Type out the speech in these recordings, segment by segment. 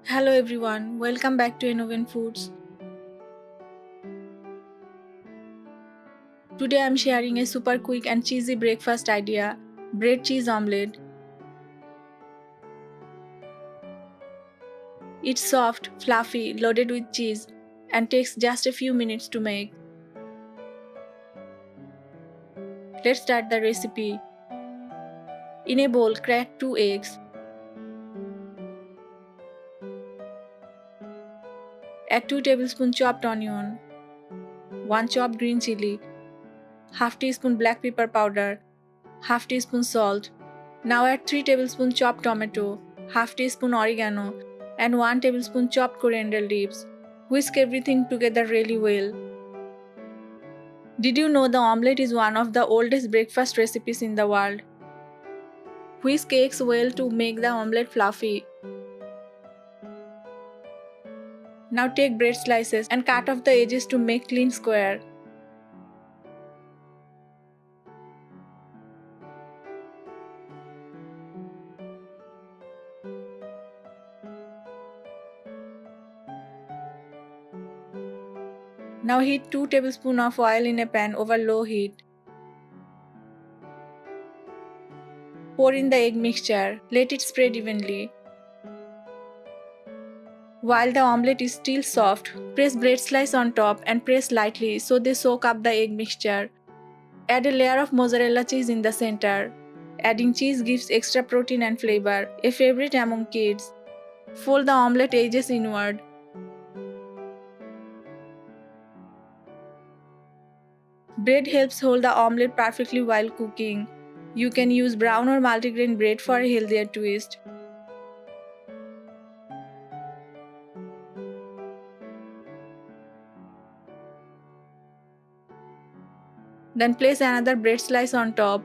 Hello everyone, welcome back to Innovent Foods. Today I'm sharing a super quick and cheesy breakfast idea, bread cheese omelette. It's soft, fluffy, loaded with cheese, and takes just a few minutes to make. Let's start the recipe. In a bowl, crack 2 eggs. Add 2 tablespoons chopped onion, 1 chopped green chili, half teaspoon black pepper powder, half teaspoon salt. Now add 3 tablespoons chopped tomato, half teaspoon oregano, and 1 tablespoon chopped coriander leaves. Whisk everything together really well. Did you know the omelette is one of the oldest breakfast recipes in the world? Whisk eggs well to make the omelette fluffy. Now take bread slices and cut off the edges to make clean square. Now heat 2 tablespoons of oil in a pan over low heat. Pour in the egg mixture. Let it spread evenly. While the omelette is still soft, press bread slice on top and press lightly so they soak up the egg mixture. Add a layer of mozzarella cheese in the center. Adding cheese gives extra protein and flavor, a favorite among kids. Fold the omelette edges inward. Bread helps hold the omelette perfectly while cooking. You can use brown or multigrain bread for a healthier twist. Then place another bread slice on top.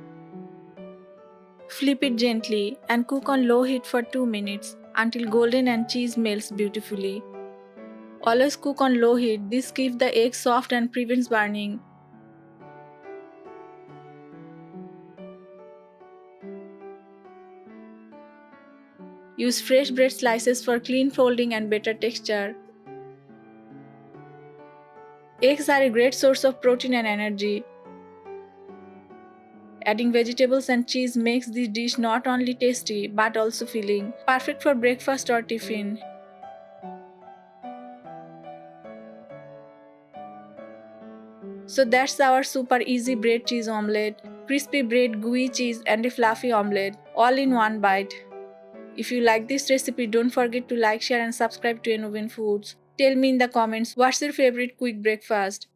Flip it gently and cook on low heat for 2 minutes until golden and cheese melts beautifully. Always cook on low heat. This keeps the egg soft and prevents burning. Use fresh bread slices for clean folding and better texture. Eggs are a great source of protein and energy. Adding vegetables and cheese makes this dish not only tasty but also filling, perfect for breakfast or tiffin. So that's our super easy bread cheese omelette, crispy bread, gooey cheese and a fluffy omelette, all in one bite. If you like this recipe, don't forget to like, share and subscribe to Innovent Foods. Tell me in the comments what's your favorite quick breakfast.